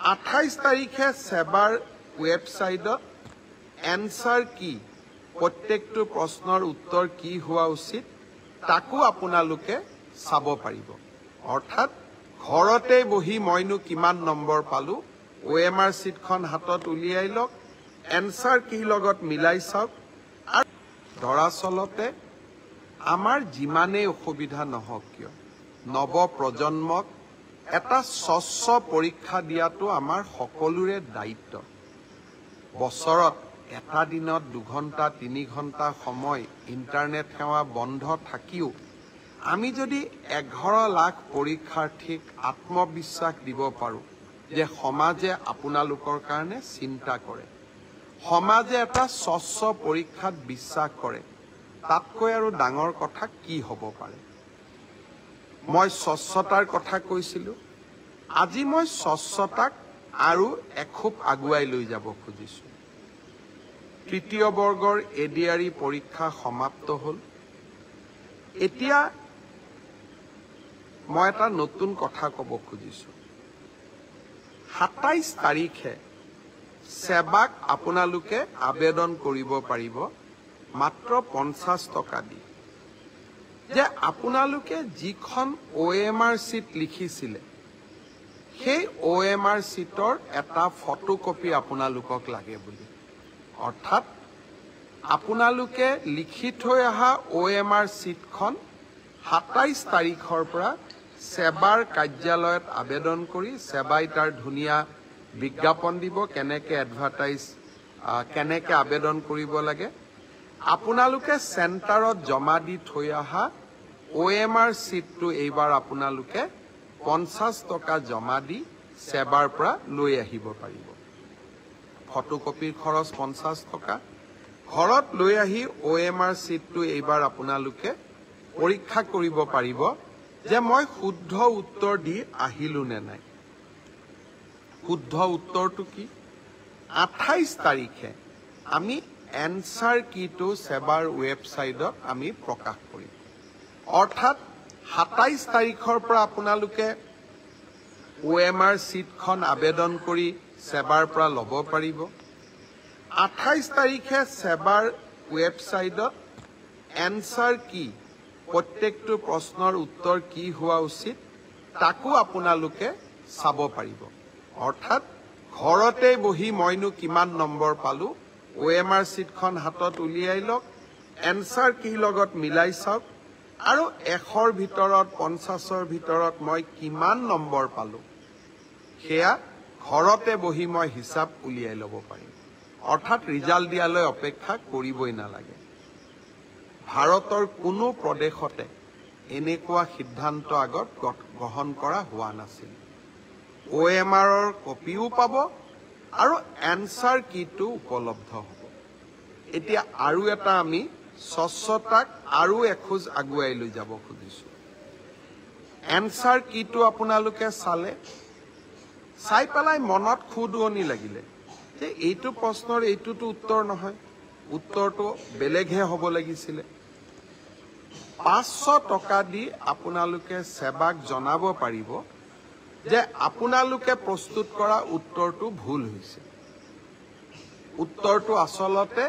28 তাৰিখে সেবাৰ ৱেবছাইটত এনসাৰ কি প্ৰত্যেকটো প্ৰশ্নৰ উত্তৰ কি হোৱা উচিত তাকো আপোনালোকে চাব পাৰিব অৰ্থাৎ ঘৰতে বহি মইনো কিমান নম্বৰ পালো OMR চিটখন হাতত উলিয়াই লওক এনসাৰ কি লগত মিলাই চাওক আৰু দৰাচলতে আমাৰ যিমানেই অসুবিধা নহওক কিয় নৱ প্ৰজন্মক এটা স্বচ্ছ পৰীক্ষা দিয়াটো আমাৰ সকলোৰে দায়িত্ব বছৰত এটা দিনত 2 ঘণ্টা 3 ঘণ্টা সময় ইন্টাৰনেট সেৱা বন্ধ থাকিও আমি যদি 11 লাখ পৰীক্ষাৰ্থীক আত্মবিশ্বাস দিব পাৰো যে সমাজে আপোনালোকৰ কাৰণে চিন্তা কৰে সমাজে এটা স্বচ্ছ পৰীক্ষাত বিশ্বাস কৰে তাতকৈ আৰু ডাঙৰ কথা কি হ'ব পাৰে মই স্বচ্ছতাৰ কথা কৈছিলো আজি মই স্বচ্ছতাক আৰু এখোপ আগুৱাই লৈ যাব খুজিছো তৃতীয় বৰ্গৰ এডিআৰই পৰীক্ষা সমাপ্ত হ'ল এতিয়া মই এটা নতুন কথা ক'ব খুজিছো 27 তাৰিখে সেবাক আপোনালোকে আবেদন কৰিব পাৰিব মাত্ৰ 50 টকা দি যে আপোনালোকে যিখন OMR চিট লিখিছিলে সেই OMR চিটৰ এটা ফটোকপি আপোনালোকক লাগে বুলি অৰ্থাৎ আপোনালোকে লিখি থৈ অহা OMR চিটখন 27 তাৰিখৰ পৰা সেবাৰ কাৰ্যালয়ত আবেদন কৰি সেবাই তাৰ ধুনীয়া বিজ্ঞাপন দিব কেনেকে এডভাৰটাইজ কেনেকে আবেদন কৰিব লাগে আপোনালোকে চেণ্টাৰত জমা দি থৈ অহা OMR চিটটো এইবাৰ আপোনালোকে 50 টকা জমা দি সেবাৰ পৰা লৈ আহিব পাৰিব ফটোকপিৰ খৰচ 50 টকা ঘৰত লৈ আহি OMR চিটটো এইবাৰ আপোনালোকে পৰীক্ষা কৰিব পাৰিব যে মই শুদ্ধ উত্তৰ দি আহিলো নে নাই শুদ্ধ উত্তৰটো কি 28 তাৰিখে আমি এনসাৰ কিটো সেবাৰ ৱেবছাইটত আমি প্ৰকাশ কৰিম অৰ্থাৎ 27 তাৰিখৰ পৰা আপোনালোকে OMR চিটখন আবেদন কৰি সেবাৰ পৰা ল'ব পাৰিব 28 তাৰিখে সেবাৰ ৱেবছাইটত এনসাৰ কি প্ৰত্যেকটো প্ৰশ্নৰ উত্তৰ কি হোৱা উচিত তাকো আপোনালোকে চাব পাৰিব অৰ্থাৎ ঘৰতে বহি মইনো কিমান নম্বৰ পালো OMR চিটখন হাতত উলিয়াই লওক এনসাৰ কি লগত মিলাই চাওক আৰু 100ৰ ভিতৰত 50ৰ ভিতৰত মই কিমান নম্বৰ পালো সেয়া ঘৰতে বহি মই হিচাপ উলিয়াই ল'ব পাৰিম অৰ্থাৎ ৰিজাল্ট দিয়ালৈ অপেক্ষা কৰিবই নালাগে ভাৰতৰ কোনো প্ৰদেশতে এনেকুৱা সিদ্ধান্ত আগত গ্ৰহণ কৰা হোৱা নাছিল OMRৰ কপিও পাব আৰু এনসাৰ কিটো উপলব্ধ হ'ব এতিয়া আৰু এটা আমি স্বচ্ছতাক আৰু এখোজ আগুৱাই লৈ যাব খুজিছো এনসাৰ কিটো আপোনালোকে চালে চাই পেলাই মনত খুদুৱনি লাগিলে যে এইটো প্ৰশ্নৰ এইটোতো উত্তৰ নহয় উত্তৰটো বেলেগহে হ'ব লাগিছিলে 500 টকা দি আপোনালোকে সেবাক জনাব পাৰিব যে আপোনালোকে প্ৰস্তুত কৰা উত্তৰটো ভুল হৈছে উত্তৰটো আচলতে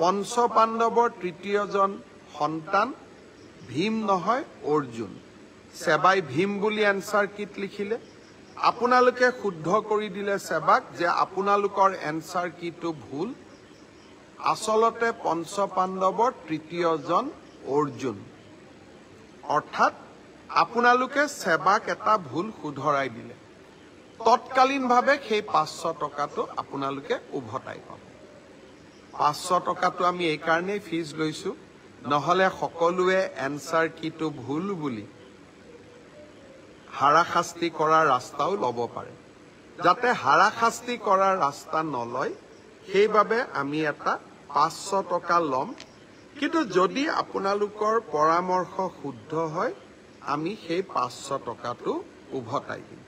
পঞ্চপাণ্ডৱৰ তৃতীয়জন সন্তান ভীম নহয় অৰ্জুন সেবাই ভীম বুলি এনসাৰ কিট লিখিলে আপোনালোকে শুদ্ধ কৰি দিলে সেবাক যে আপোনালোকৰ এনসাৰ কিটো ভুল আচলতে পঞ্চপাণ্ডৱৰ তৃতীয়জন অৰ্জুন অৰ্থাৎ আপোনালোকে সেবাক এটা ভুল শুধৰাই দিলে তৎকালীনভাৱে সেই 500 টকাটো আপোনালোকে উভতাই পাব 500 টকাটো আমি এই কাৰণে ফিজ লৈছো নহলে সকলোৱে এনসাৰ কিটো ভুল বুলি হাৰাশাস্তি কৰাৰ ৰাস্তাও ল'ব পাৰে যাতে হাৰাশাস্তি কৰাৰ ৰাস্তা নলয় সেইবাবে আমি এটা 500 টকা ল'ম কিন্তু যদি আপোনালোকৰ পৰামৰ্শ শুদ্ধ হয় আমি সেই 500 টকাটো উভতাই দিম